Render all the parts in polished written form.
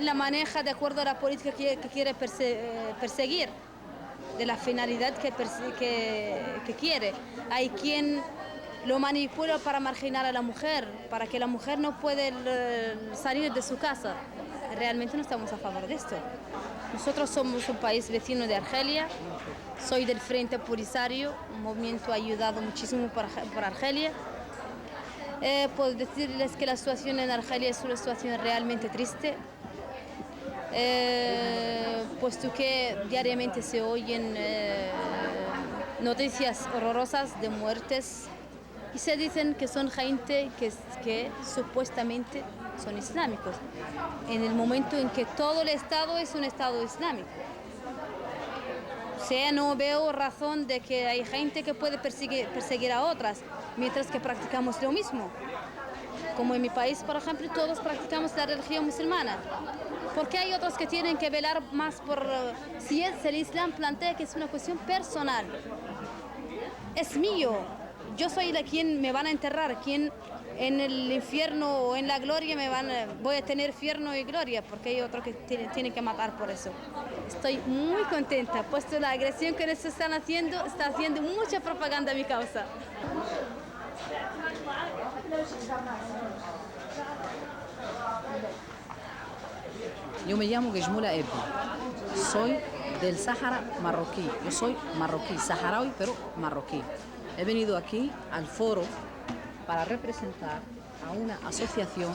La maneja de acuerdo a la política que quiere perseguir, de la finalidad que quiere. Hay quien lo manipula para marginar a la mujer, para que la mujer no pueda salir de su casa. Realmente no estamos a favor de esto. Nosotros somos un país vecino de Argelia, soy del Frente Polisario, un movimiento ayudado muchísimo por Argelia. Puedo decirles que la situación en Argelia es una situación realmente triste, puesto que diariamente se oyen noticias horrorosas de muertes y se dicen que son gente que supuestamente son islámicos, en el momento en que todo el Estado es un Estado islámico. O sea, no veo razón de que hay gente que puede perseguir a otras, mientras que practicamos lo mismo. Como en mi país, por ejemplo, todos practicamos la religión musulmana. ¿Por qué hay otros que tienen que velar más por si el Islam plantea que es una cuestión personal? Es mío. Yo soy la quien me van a enterrar, quien en el infierno o en la gloria voy a tener infierno y gloria, porque hay otros que tienen que matar por eso. Estoy muy contenta, puesto la agresión que nos están haciendo, está haciendo mucha propaganda a mi causa. Yo me llamo Gejmula Ebbi, soy del Sáhara marroquí. Yo soy marroquí, saharaui, pero marroquí. He venido aquí al foro para representar a una asociación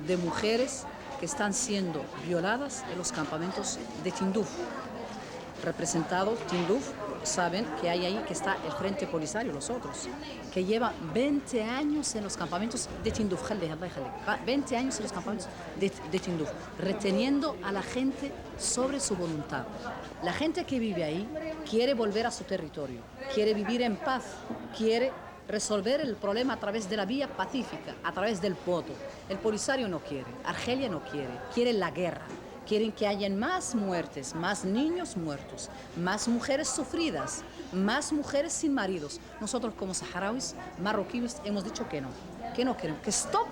de mujeres que están siendo violadas en los campamentos de Tinduf. Representados, Tinduf, saben que hay ahí que está el Frente Polisario, los otros, que lleva 20 años en los campamentos de Tinduf, 20 años en los campamentos de Tinduf, reteniendo a la gente sobre su voluntad. La gente que vive ahí quiere volver a su territorio, quiere vivir en paz, quiere resolver el problema a través de la vía pacífica, a través del voto. El Polisario no quiere, Argelia no quiere la guerra. Quieren que hayan más muertes, más niños muertos, más mujeres sufridas, más mujeres sin maridos. Nosotros como saharauis, marroquíes, hemos dicho que no queremos, que stop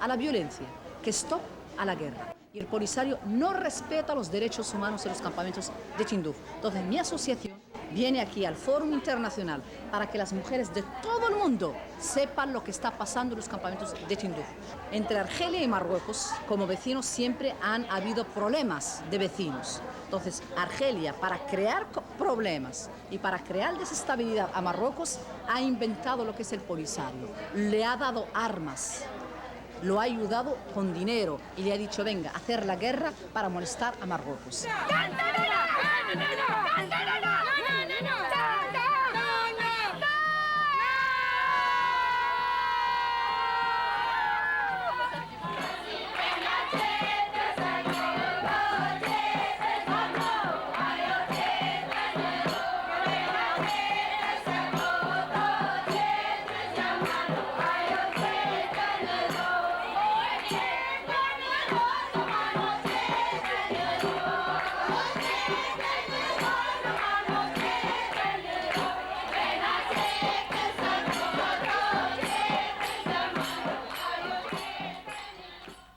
a la violencia, que stop a la guerra. Y el Polisario no respeta los derechos humanos en los campamentos de Tinduf. Entonces mi asociación viene aquí al Fórum Internacional para que las mujeres de todo el mundo sepan lo que está pasando en los campamentos de Tinduf. Entre Argelia y Marruecos, como vecinos, siempre han habido problemas de vecinos. Entonces, Argelia, para crear problemas y para crear desestabilidad a Marruecos, ha inventado lo que es el Polisario. Le ha dado armas, lo ha ayudado con dinero y le ha dicho, venga, a hacer la guerra para molestar a Marruecos.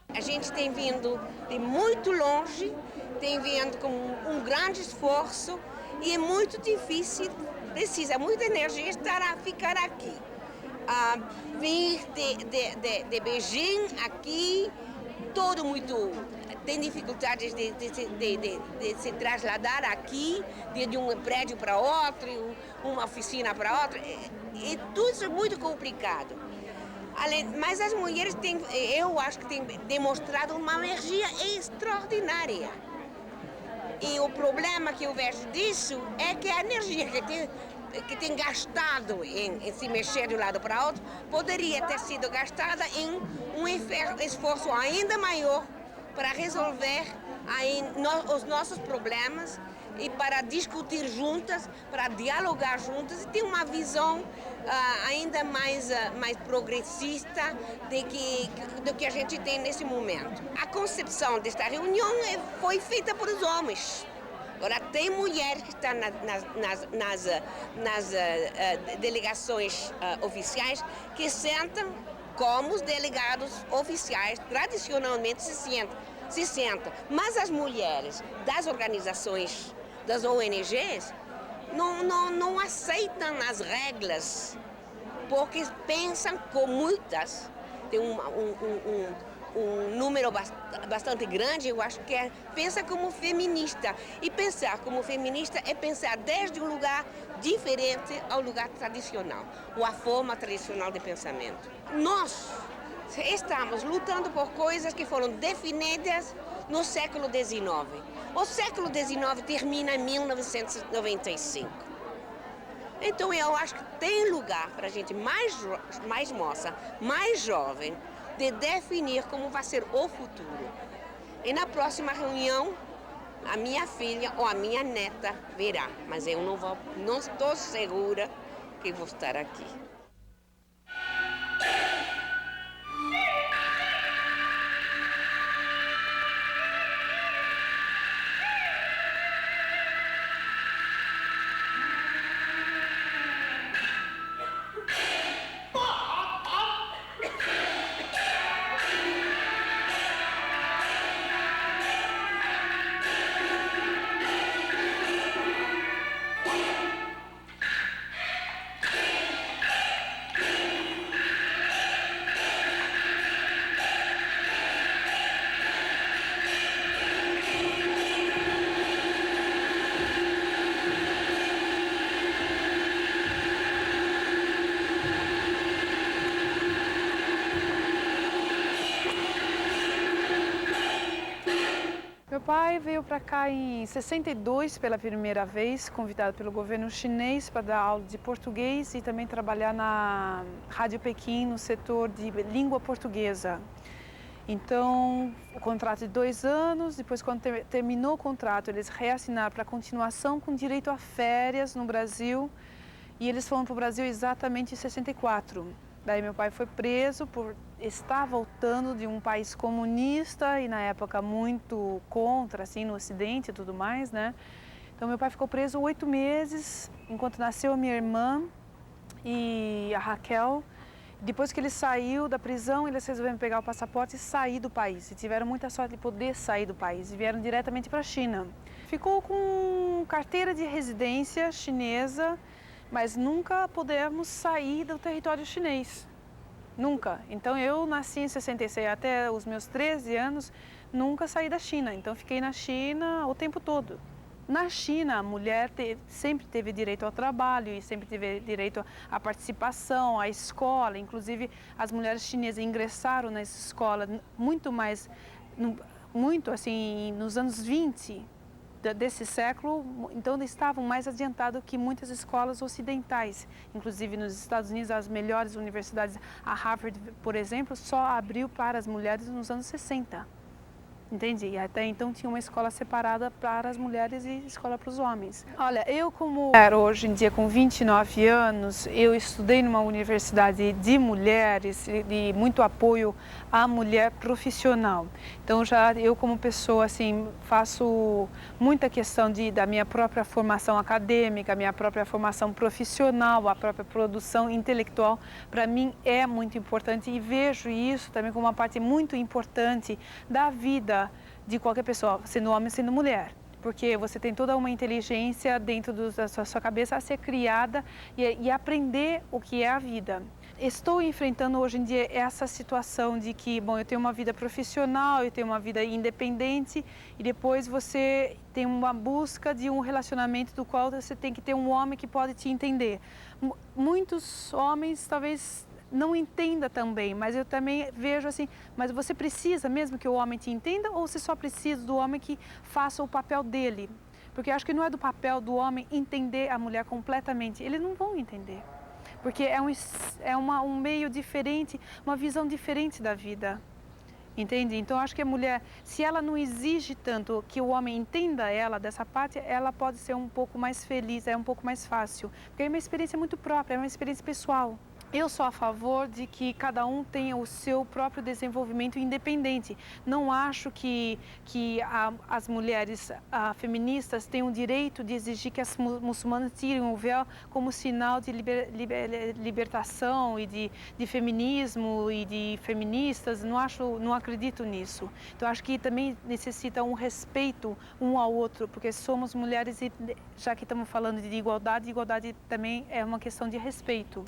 A gente tem vindo de muito longe, tem vindo com um grande esforço e é muito difícil, precisa muita energia ficar aqui. Vir de Beijing aqui, todo muito tem dificuldades de se trasladar aqui, de um prédio para outro, uma oficina para outra, e tudo isso é muito complicado. Mas as mulheres eu acho que têm demonstrado uma energia extraordinária. E o problema que eu vejo disso é que a energia que tem gastado em se mexer de um lado para outro poderia ter sido gastada em um esforço ainda maior para resolver os nossos problemas e para discutir juntas, para dialogar juntas e ter uma visão ainda mais progressista do que a gente tem nesse momento. A concepção desta reunião foi feita por os homens. Agora, tem mulheres que estão nas delegações oficiais que sentam como os delegados oficiais tradicionalmente se sentam. se sentam. Mas as mulheres das organizações, das ONGs, não aceitam as regras, porque pensam com muitas, tem um número bastante grande, eu acho que pensa como feminista. E pensar como feminista é pensar desde um lugar diferente ao lugar tradicional, ou a forma tradicional de pensamento. Nós estamos lutando por coisas que foram definidas no século XIX. O século XIX termina em 1995. Então eu acho que tem lugar para a gente mais moça, mais jovem, de definir como vai ser o futuro. E na próxima reunião, a minha filha ou a minha neta virá, mas eu não estou segura que vou estar aqui. Meu pai veio para cá em 62 pela primeira vez, convidado pelo governo chinês para dar aula de português e também trabalhar na Rádio Pequim, no setor de língua portuguesa. Então, o contrato de 2 anos, depois quando terminou o contrato, eles reassinaram para continuação com direito a férias no Brasil e eles foram para o Brasil exatamente em 64. Daí meu pai foi preso por estar voltando de um país comunista e na época muito contra, assim, no Ocidente e tudo mais, né? Então meu pai ficou preso 8 meses, enquanto nasceu a minha irmã e a Raquel. Depois que ele saiu da prisão, eles resolveram pegar o passaporte e sair do país. E tiveram muita sorte de poder sair do país e vieram diretamente para a China. Ficou com carteira de residência chinesa, mas nunca pudemos sair do território chinês. Nunca. Então eu nasci em 66, até os meus 13 anos, nunca saí da China. Então fiquei na China o tempo todo. Na China, a mulher sempre teve direito ao trabalho e sempre teve direito à participação, à escola. Inclusive, as mulheres chinesas ingressaram nessa escola muito assim, nos anos 20 desse século, então estavam mais adiantados que muitas escolas ocidentais. Inclusive nos Estados Unidos, as melhores universidades, a Harvard, por exemplo, só abriu para as mulheres nos anos 60. Entende? E até então tinha uma escola separada para as mulheres e escola para os homens. Olha, eu como mulher hoje em dia com 29 anos, eu estudei numa universidade de mulheres e de muito apoio à mulher profissional. Então já eu como pessoa assim faço muita questão da minha própria formação acadêmica, minha própria formação profissional, a própria produção intelectual, para mim é muito importante e vejo isso também como uma parte muito importante da vida de qualquer pessoa, sendo homem, sendo mulher, porque você tem toda uma inteligência dentro da sua cabeça a ser criada e aprender o que é a vida. Estou enfrentando hoje em dia essa situação de que, bom, eu tenho uma vida profissional, eu tenho uma vida independente e depois você tem uma busca de um relacionamento do qual você tem que ter um homem que pode te entender. Muitos homens talvez não entenda também, mas eu também vejo assim, mas você precisa mesmo que o homem te entenda ou você só precisa do homem que faça o papel dele? Porque eu acho que não é do papel do homem entender a mulher completamente, eles não vão entender. Porque é um meio diferente, uma visão diferente da vida, entende? Então, eu acho que a mulher, se ela não exige tanto que o homem entenda ela dessa parte, ela pode ser um pouco mais feliz, é um pouco mais fácil. Porque é uma experiência muito própria, é uma experiência pessoal. Eu sou a favor de que cada um tenha o seu próprio desenvolvimento independente. Não acho que as mulheres feministas têm o direito de exigir que as muçulmanas tirem o véu como sinal de libertação e de feminismo e de feministas. Não acredito nisso. Então, acho que também necessita um respeito um ao outro, porque somos mulheres e, já que estamos falando de igualdade também é uma questão de respeito.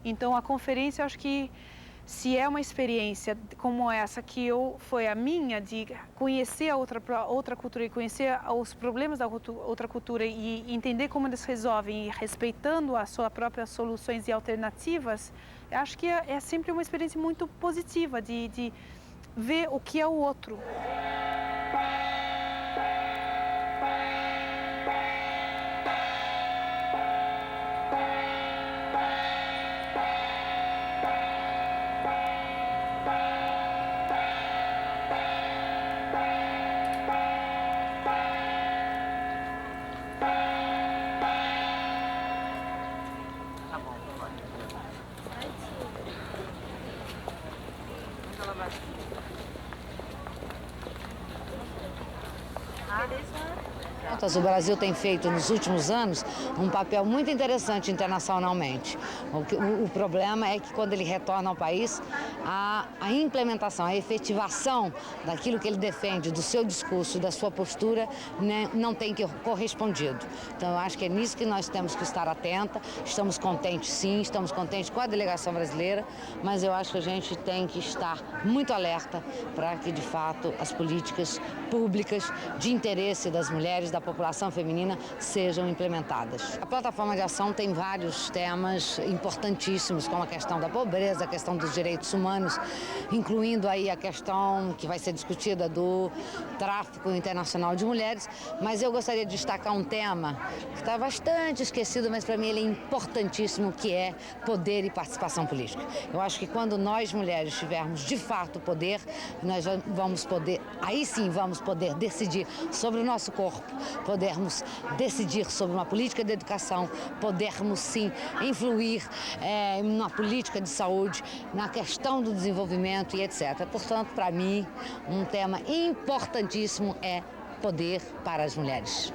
Então, a conferência, acho que se é uma experiência como essa que foi a minha, de conhecer a outra cultura e conhecer os problemas da outra cultura e entender como eles resolvem e respeitando as suas próprias soluções e alternativas, acho que é sempre uma experiência muito positiva de ver o que é o outro. O Brasil tem feito nos últimos anos um papel muito interessante internacionalmente. O problema é que quando ele retorna ao país, a implementação, a efetivação daquilo que ele defende, do seu discurso, da sua postura, né, não tem correspondido. Então eu acho que é nisso que nós temos que estar atenta. Estamos contentes sim, estamos contentes com a delegação brasileira, mas eu acho que a gente tem que estar muito alerta para que de fato as políticas públicas de interesse das mulheres, da população feminina, sejam implementadas. A plataforma de ação tem vários temas importantíssimos, como a questão da pobreza, a questão dos direitos humanos, incluindo aí a questão que vai ser discutida do tráfico internacional de mulheres, mas eu gostaria de destacar um tema que está bastante esquecido, mas para mim ele é importantíssimo, que é poder e participação política. Eu acho que quando nós mulheres tivermos de fato poder, nós vamos poder, aí sim vamos poder decidir sobre o nosso corpo, podermos decidir sobre uma política de educação, podermos sim influir na política de saúde, na questão do desenvolvimento e etc. Portanto, para mim, um tema importantíssimo é poder para as mulheres.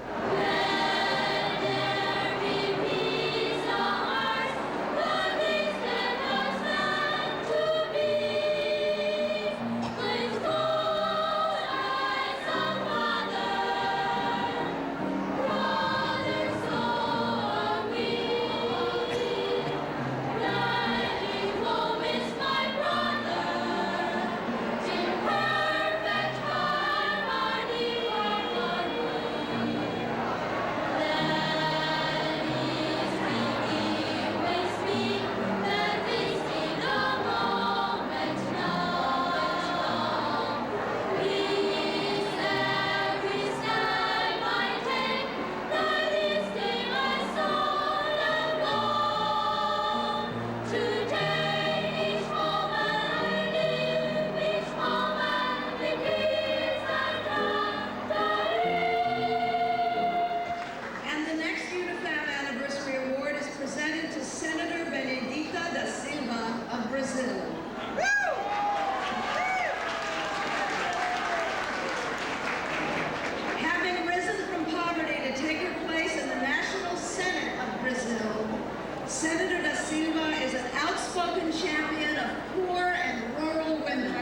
Senator da Silva is an outspoken champion of poor and rural women.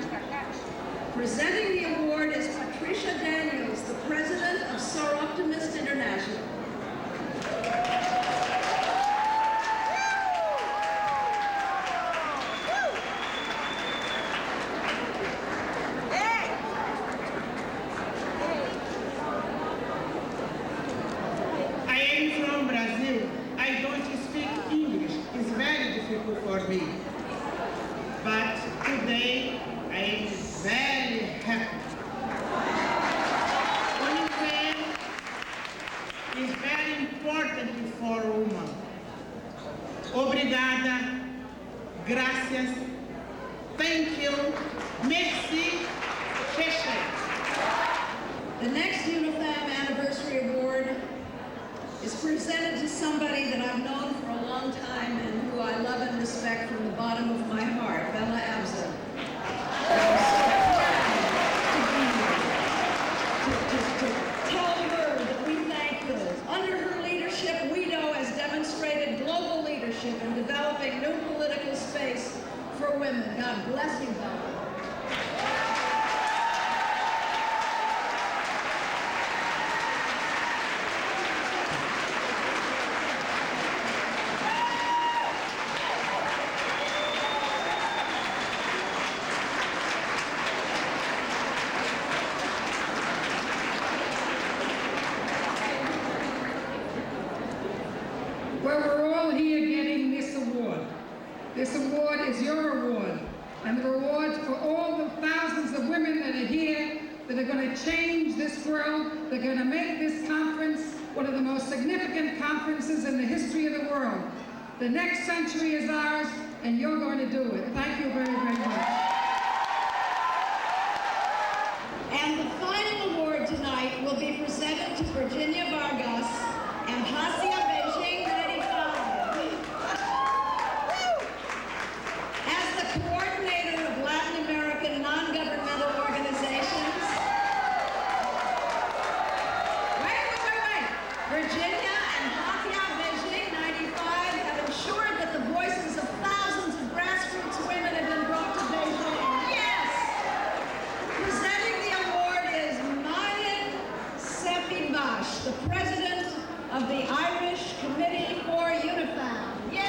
Presenting the award is Patricia Daniels, the president of Soroptimist International. For me, but today I am very happy. Women is very important for women. Obrigada, gracias, thank you, merci, cheche. The next UNIFAM Anniversary Award is presented to somebody that I've known for for a long time and who I love and respect from the bottom of my heart, Bella Abzug. To tell her that we thank her. Under her leadership, WIDO has demonstrated global leadership in developing new political space for women. God bless you, Bella. Well, we're all here getting this award. This award is your award, and the reward for all the thousands of women that are here that are going to change this world. They're going to make this conference one of the most significant conferences in the history of the world. The next century is ours, and you're going to do it. Thank you very, very much. And the final award tonight will be presented to Virginia Vargas and Hacia Beijing 95. As the coordinator of Latin American non-governmental organizations, Virginia and Hacia Beijing 95 have ensured that the voices of thousands of grassroots women have been brought to Beijing. Yes! Presenting the award is Mayan Sepi-Bash, the president of the Irish Committee for Unifound. Yes!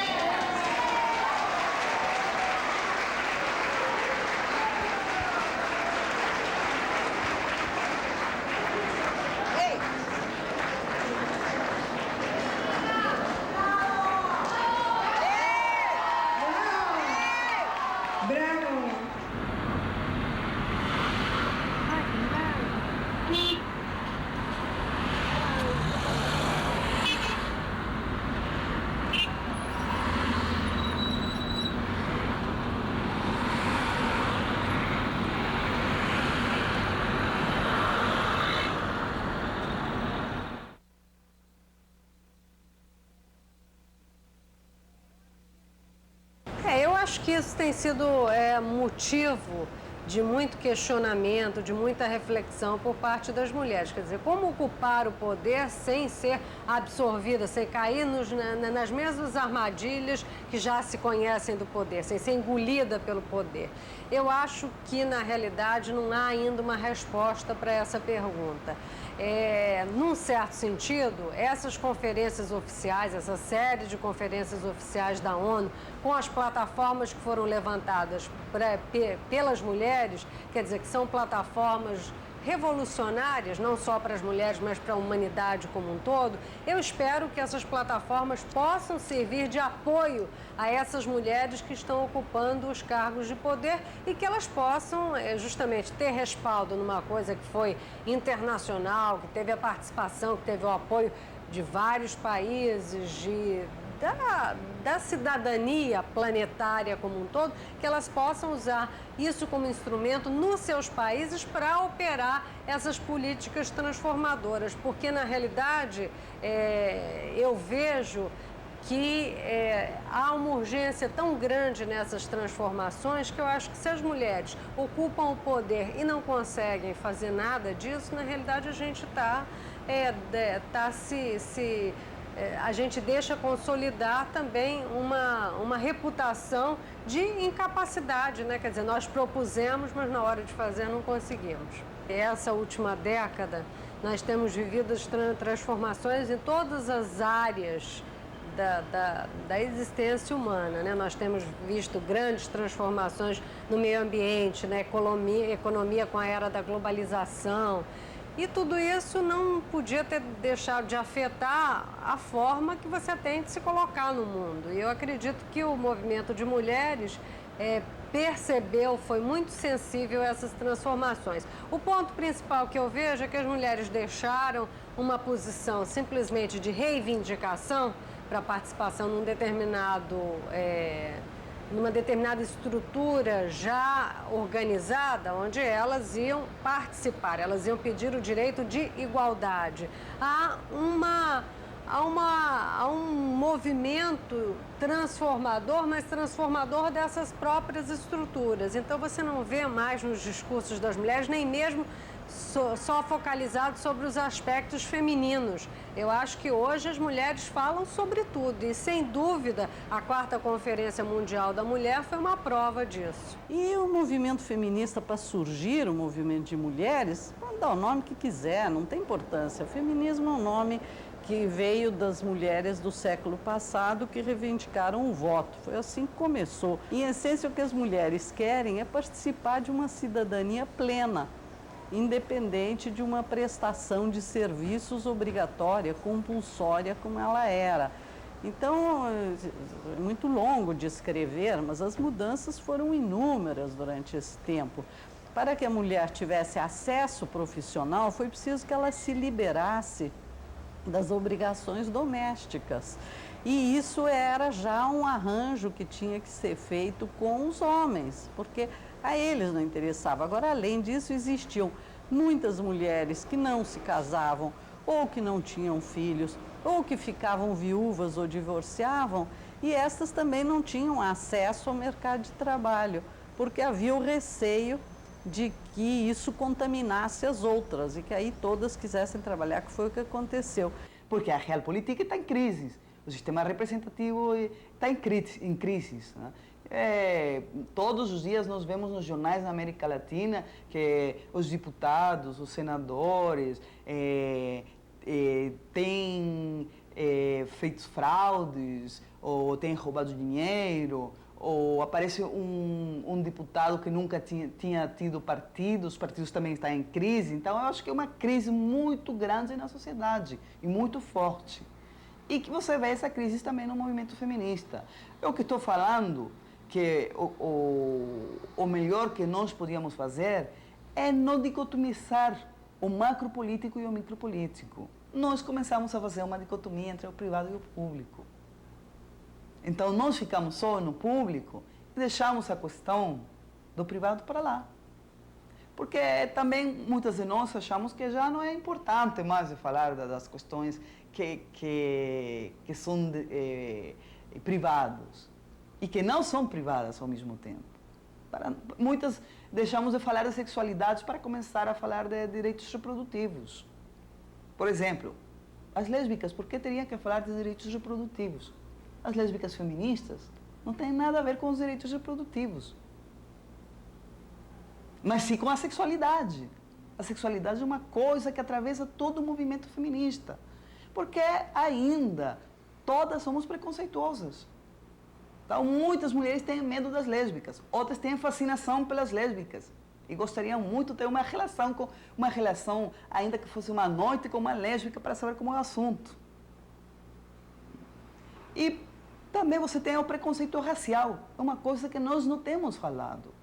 Eu acho que isso tem sido motivo de muito questionamento, de muita reflexão por parte das mulheres. Quer dizer, como ocupar o poder sem ser absorvida, sem cair nas mesmas armadilhas que já se conhecem do poder, sem ser engolida pelo poder. Eu acho que, na realidade, não há ainda uma resposta para essa pergunta. Num certo sentido, essas conferências oficiais, essa série de conferências oficiais da ONU, com as plataformas que foram levantadas pelas mulheres, quer dizer, que são plataformas revolucionárias, não só para as mulheres, mas para a humanidade como um todo, eu espero que essas plataformas possam servir de apoio a essas mulheres que estão ocupando os cargos de poder e que elas possam justamente ter respaldo numa coisa que foi internacional, que teve a participação, que teve o apoio de vários países, da cidadania planetária como um todo, que elas possam usar isso como instrumento nos seus países para operar essas políticas transformadoras, porque na realidade eu vejo que há uma urgência tão grande nessas transformações que eu acho que se as mulheres ocupam o poder e não conseguem fazer nada disso, na realidade a gente a gente deixa consolidar também uma reputação de incapacidade, né? Quer dizer, nós propusemos, mas na hora de fazer não conseguimos. Essa última década, nós temos vivido as transformações em todas as áreas da existência humana, né? Nós temos visto grandes transformações no meio ambiente, na economia com a era da globalização. E tudo isso não podia ter deixado de afetar a forma que você tem de se colocar no mundo. E eu acredito que o movimento de mulheres percebeu, foi muito sensível a essas transformações. O ponto principal que eu vejo é que as mulheres deixaram uma posição simplesmente de reivindicação para participação numa determinada estrutura já organizada, onde elas iam participar, elas iam pedir o direito de igualdade. Há há um movimento transformador, mas transformador dessas próprias estruturas. Então você não vê mais nos discursos das mulheres, nem mesmo só focalizado sobre os aspectos femininos. Eu acho que hoje as mulheres falam sobre tudo e, sem dúvida, a 4ª Conferência Mundial da Mulher foi uma prova disso. E o movimento feminista, para surgir, o movimento de mulheres, pode dar o nome que quiser, não tem importância. O feminismo é um nome que veio das mulheres do século passado que reivindicaram o voto. Foi assim que começou. Em essência, o que as mulheres querem é participar de uma cidadania plena, independente de uma prestação de serviços obrigatória, compulsória, como ela era. Então, é muito longo de escrever, mas as mudanças foram inúmeras durante esse tempo. Para que a mulher tivesse acesso profissional, foi preciso que ela se liberasse das obrigações domésticas. E isso era já um arranjo que tinha que ser feito com os homens, porque a eles não interessava. Agora, além disso, existiam muitas mulheres que não se casavam, ou que não tinham filhos, ou que ficavam viúvas ou divorciavam, e estas também não tinham acesso ao mercado de trabalho, porque havia o receio de que isso contaminasse as outras e que aí todas quisessem trabalhar, que foi o que aconteceu. Porque a realpolitik está em crise, o sistema representativo está em crise. Né? Todos os dias nós vemos nos jornais na América Latina que os deputados, os senadores têm feito fraudes, ou têm roubado dinheiro, ou aparece um deputado que nunca tinha tido partido, os partidos também estão em crise. Então, eu acho que é uma crise muito grande na sociedade e muito forte. E que você vê essa crise também no movimento feminista. Eu que estou falando que o melhor que nós podíamos fazer é não dicotomizar o macropolítico e o micropolítico. Nós começamos a fazer uma dicotomia entre o privado e o público. Então, nós ficamos só no público e deixamos a questão do privado para lá. Porque também muitas de nós achamos que já não é importante mais falar das questões que são privadas e que não são privadas ao mesmo tempo. Muitas deixamos de falar de sexualidade para começar a falar de direitos reprodutivos. Por exemplo, as lésbicas, por que teriam que falar de direitos reprodutivos? As lésbicas feministas não têm nada a ver com os direitos reprodutivos, mas sim com a sexualidade. A sexualidade é uma coisa que atravessa todo o movimento feminista, porque ainda todas somos preconceituosas. Então, muitas mulheres têm medo das lésbicas, outras têm fascinação pelas lésbicas e gostariam muito de ter uma relação, ainda que fosse uma noite, com uma lésbica para saber como é o assunto. E também você tem o preconceito racial, é uma coisa que nós não temos falado.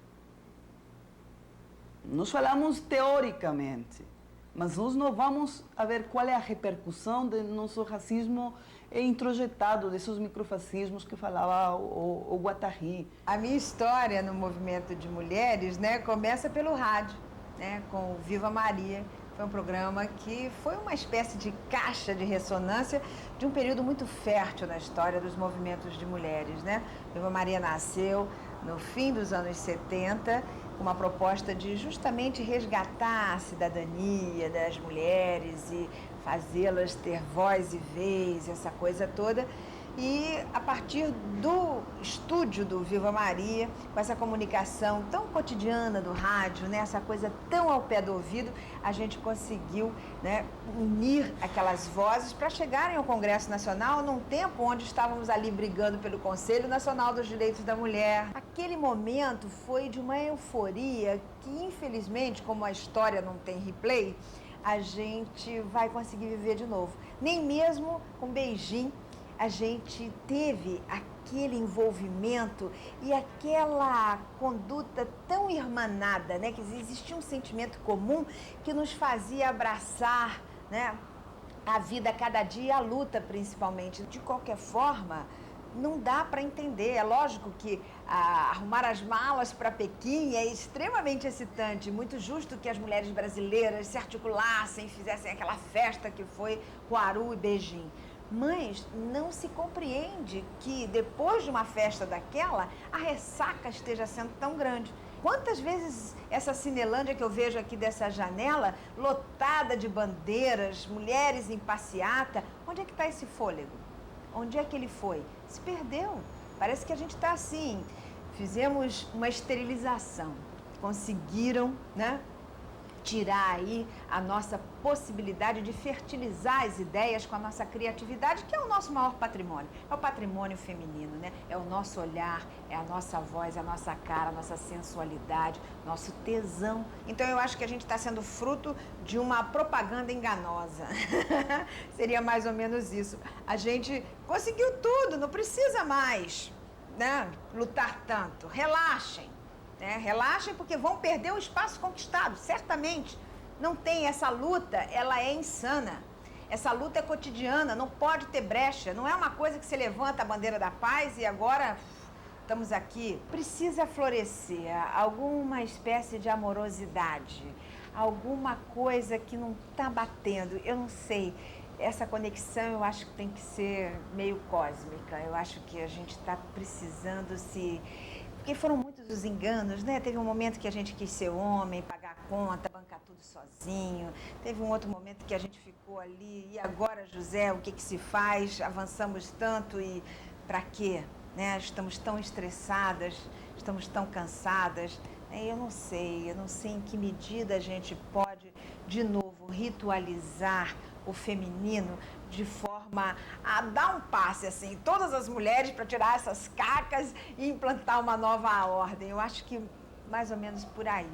Nós falamos teoricamente, mas nós não vamos a ver qual é a repercussão do nosso racismo introjetado, desses microfascismos que falava o Guattari. A minha história no movimento de mulheres, né, começa pelo rádio, né, com o Viva Maria. Foi um programa que foi uma espécie de caixa de ressonância de um período muito fértil na história dos movimentos de mulheres, né? Viva Maria nasceu no fim dos anos 70, com uma proposta de justamente resgatar a cidadania das mulheres e fazê-las ter voz e vez, essa coisa toda. E a partir do estúdio do Viva Maria, com essa comunicação tão cotidiana do rádio, né, essa coisa tão ao pé do ouvido, a gente conseguiu, né, unir aquelas vozes para chegarem ao Congresso Nacional num tempo onde estávamos ali brigando pelo Conselho Nacional dos Direitos da Mulher. Aquele momento foi de uma euforia que, infelizmente, como a história não tem replay, a gente vai conseguir viver de novo. Nem mesmo com Beijing a gente teve aquele envolvimento e aquela conduta tão irmanada, né? Que existia um sentimento comum que nos fazia abraçar, né, a vida a cada dia e a luta principalmente. De qualquer forma, não dá para entender. É lógico que arrumar as malas para Pequim é extremamente excitante, muito justo que as mulheres brasileiras se articulassem e fizessem aquela festa que foi Huaru e Beijing. Mas não se compreende que depois de uma festa daquela, a ressaca esteja sendo tão grande. Quantas vezes essa Cinelândia que eu vejo aqui dessa janela, lotada de bandeiras, mulheres em passeata, onde é que está esse fôlego? Onde é que ele foi? Se perdeu. Parece que a gente está assim, fizemos uma esterilização, conseguiram, né, tirar aí a nossa possibilidade de fertilizar as ideias com a nossa criatividade, que é o nosso maior patrimônio. É o patrimônio feminino, né? É o nosso olhar, é a nossa voz, a nossa cara, a nossa sensualidade, nosso tesão. Então eu acho que a gente está sendo fruto de uma propaganda enganosa. Seria mais ou menos isso. A gente conseguiu tudo, não precisa mais, né, lutar tanto. Relaxem. Relaxem porque vão perder o espaço conquistado, certamente. Não tem essa luta, ela é insana. Essa luta é cotidiana, não pode ter brecha. Não é uma coisa que você levanta a bandeira da paz e agora estamos aqui. Precisa florescer alguma espécie de amorosidade, alguma coisa que não está batendo, eu não sei. Essa conexão eu acho que tem que ser meio cósmica. Eu acho que a gente está precisando se... Porque foram muitos os enganos, né? Teve um momento que a gente quis ser homem, pagar a conta, bancar tudo sozinho. Teve um outro momento que a gente ficou ali, e agora, José, o que se faz? Avançamos tanto e para quê? Né? Estamos tão estressadas, estamos tão cansadas. Eu não sei em que medida a gente pode, de novo, ritualizar o feminino de forma a dar um passe, assim, todas as mulheres para tirar essas cacas e implantar uma nova ordem. Eu acho que mais ou menos por aí.